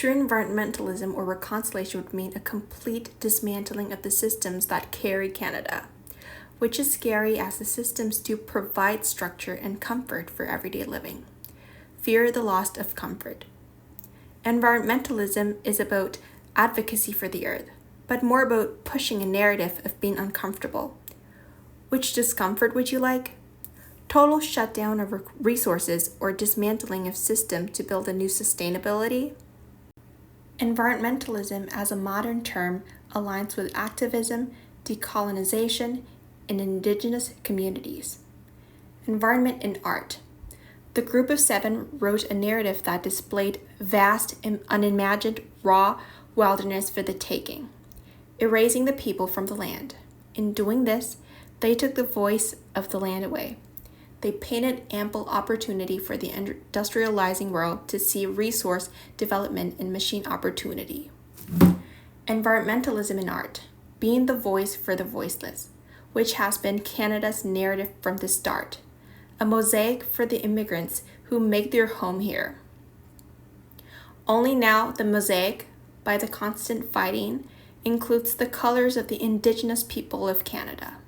True environmentalism or reconciliation would mean a complete dismantling of the systems that carry Canada, which is scary as the systems do provide structure and comfort for everyday living. Fear the loss of comfort. Environmentalism is about advocacy for the earth, but more about pushing a narrative of being uncomfortable. Which discomfort would you like? Total shutdown of resources or dismantling of system to build a new sustainability? Environmentalism as a modern term aligns with activism, decolonization, and Indigenous communities. Environment in art. The group of seven wrote a narrative that displayed vast and unimagined raw wilderness for the taking, erasing the people from the land. In doing this, they took the voice of the land away. They painted ample opportunity for the industrializing world to see resource development and machine opportunity. Environmentalism in art, being the voice for the voiceless, which has been Canada's narrative from the start. A mosaic for the immigrants who make their home here. Only now the mosaic, by the constant fighting, includes the colors of the Indigenous people of Canada.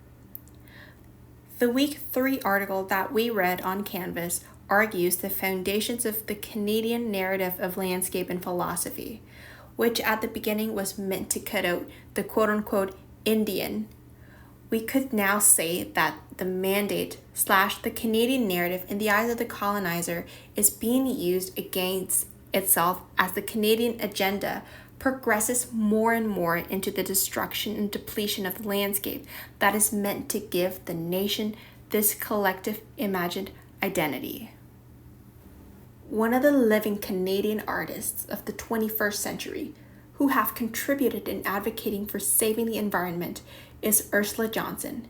The Week 3 article that we read on Canvas argues the foundations of the Canadian narrative of landscape and philosophy, which at the beginning was meant to cut out the quote-unquote Indian. We could now say that the mandate / the Canadian narrative in the eyes of the colonizer is being used against itself as the Canadian agenda progresses more and more into the destruction and depletion of the landscape that is meant to give the nation this collective imagined identity. One of the living Canadian artists of the 21st century who have contributed in advocating for saving the environment is Ursula Johnson,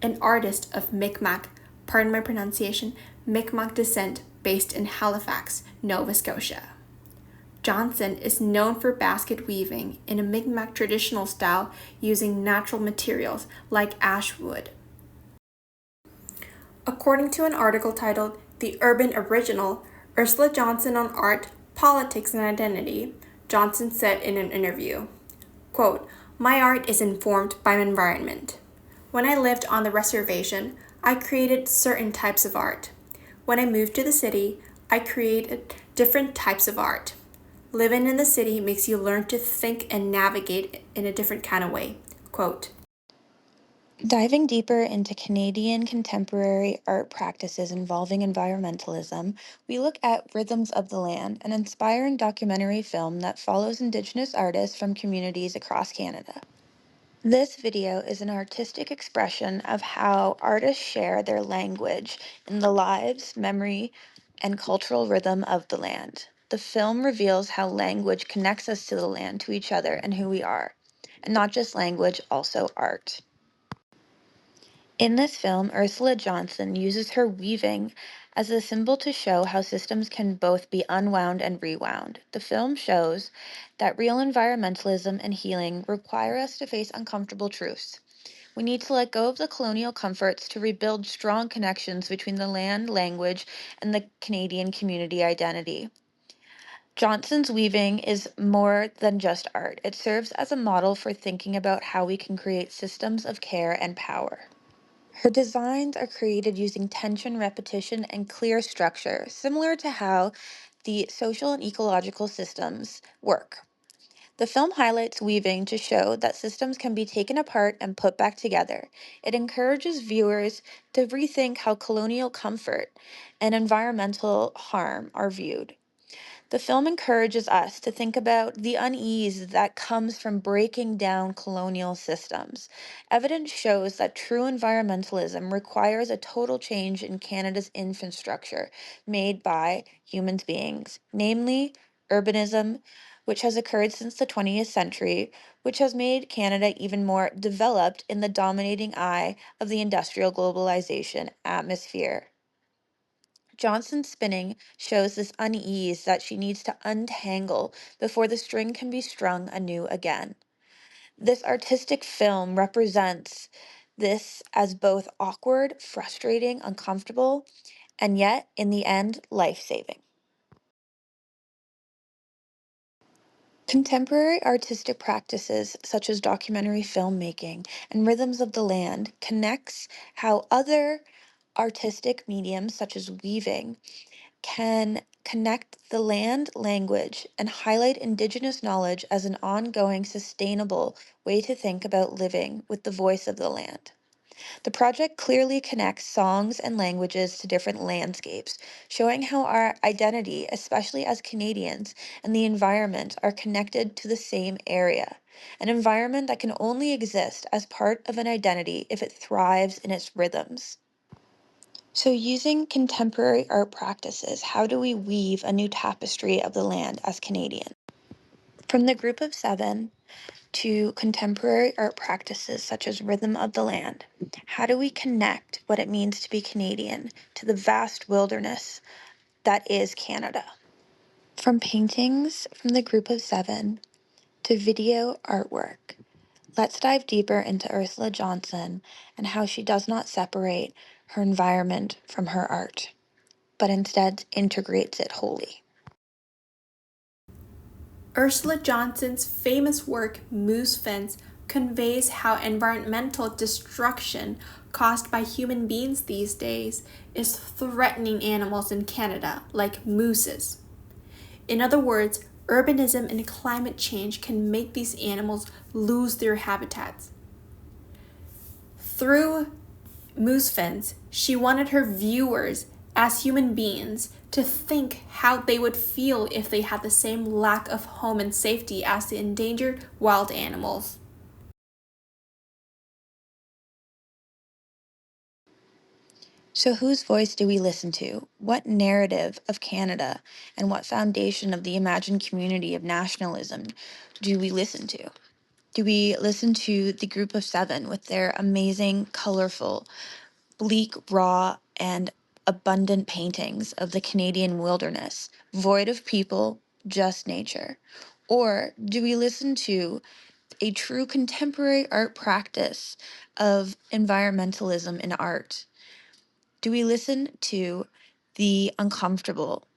an artist of Mi'kmaq, pardon my pronunciation, Mi'kmaq descent based in Halifax, Nova Scotia. Johnson is known for basket weaving in a Mi'kmaq traditional style using natural materials like ash wood. According to an article titled The Urban Original, Ursula Johnson on Art, Politics and Identity, Johnson said in an interview, quote, "My art is informed by my environment. When I lived on the reservation, I created certain types of art. When I moved to the city, I created different types of art. Living in the city makes you learn to think and navigate in a different kind of way." Quote. Diving deeper into Canadian contemporary art practices involving environmentalism, we look at Rhythms of the Land, an inspiring documentary film that follows Indigenous artists from communities across Canada. This video is an artistic expression of how artists share their language in the lives, memory, and cultural rhythm of the land. The film reveals how language connects us to the land, to each other, and who we are. And not just language, also art. In this film, Ursula Johnson uses her weaving as a symbol to show how systems can both be unwound and rewound. The film shows that real environmentalism and healing require us to face uncomfortable truths. We need to let go of the colonial comforts to rebuild strong connections between the land, language, and the Canadian community identity. Johnson's weaving is more than just art. It serves as a model for thinking about how we can create systems of care and power. Her designs are created using tension, repetition, and clear structure, similar to how the social and ecological systems work. The film highlights weaving to show that systems can be taken apart and put back together. It encourages viewers to rethink how colonial comfort and environmental harm are viewed. The film encourages us to think about the unease that comes from breaking down colonial systems. Evidence shows that true environmentalism requires a total change in Canada's infrastructure made by human beings, namely urbanism, which has occurred since the 20th century, which has made Canada even more developed in the dominating eye of the industrial globalization atmosphere. Johnson's spinning shows this unease that she needs to untangle before the string can be strung anew again. This artistic film represents this as both awkward, frustrating, uncomfortable, and yet, in the end, life-saving. Contemporary artistic practices such as documentary filmmaking and rhythms of the land connects how other artistic mediums such as weaving can connect the land language and highlight indigenous knowledge as an ongoing sustainable way to think about living with the voice of the land. The project clearly connects songs and languages to different landscapes, showing how our identity, especially as Canadians, and the environment are connected to the same area. An environment that can only exist as part of an identity if it thrives in its rhythms. So, using contemporary art practices, how do we weave a new tapestry of the land as Canadians? From the group of seven, to contemporary art practices such as Rhythm of the Land, how do we connect what it means to be Canadian to the vast wilderness that is Canada? From paintings from the group of seven to video artwork, let's dive deeper into Ursula Johnson and how she does not separate her environment from her art, but instead integrates it wholly. Ursula Johnson's famous work, Moose Fence, conveys how environmental destruction caused by human beings these days is threatening animals in Canada, like mooses. In other words, urbanism and climate change can make these animals lose their habitats. Through Moose Fence, she wanted her viewers, as human beings, to think how they would feel if they had the same lack of home and safety as the endangered wild animals. So, whose voice do we listen to? What narrative of Canada and what foundation of the imagined community of nationalism do we listen to? Do we listen to the group of seven with their amazing, colorful, bleak, raw, and abundant paintings of the Canadian wilderness, void of people, just nature? Or do we listen to a true contemporary art practice of environmentalism in art? Do we listen to the uncomfortable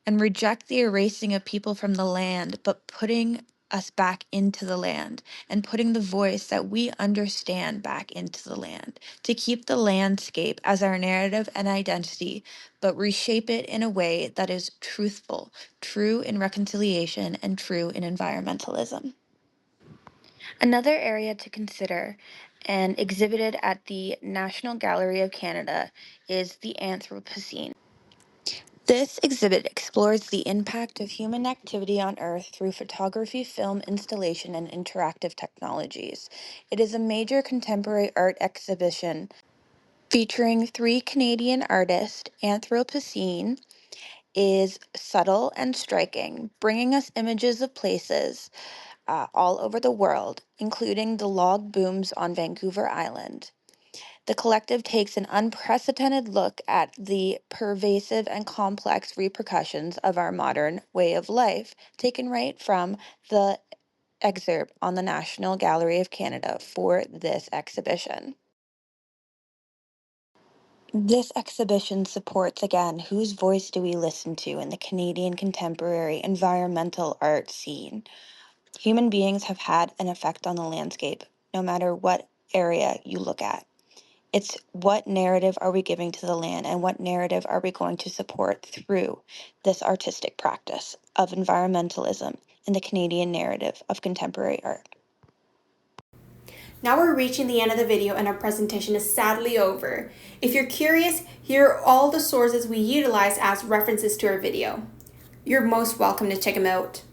and reject the erasing of people from the land, but putting us back into the land and putting the voice that we understand back into the land to keep the landscape as our narrative and identity, but reshape it in a way that is truthful, true in reconciliation, and true in environmentalism? Another area to consider and exhibited at the National Gallery of Canada is the Anthropocene. This exhibit explores the impact of human activity on Earth through photography, film installation, and interactive technologies. It is a major contemporary art exhibition featuring three Canadian artists. Anthropocene is subtle and striking, bringing us images of places all over the world, including the log booms on Vancouver Island. The collective takes an unprecedented look at the pervasive and complex repercussions of our modern way of life, taken right from the excerpt on the National Gallery of Canada for this exhibition. This exhibition supports, again, whose voice do we listen to in the Canadian contemporary environmental art scene? Human beings have had an effect on the landscape, no matter what area you look at. It's what narrative are we giving to the land and what narrative are we going to support through this artistic practice of environmentalism in the Canadian narrative of contemporary art. Now we're reaching the end of the video and our presentation is sadly over. If you're curious, here are all the sources we utilize as references to our video. You're most welcome to check them out.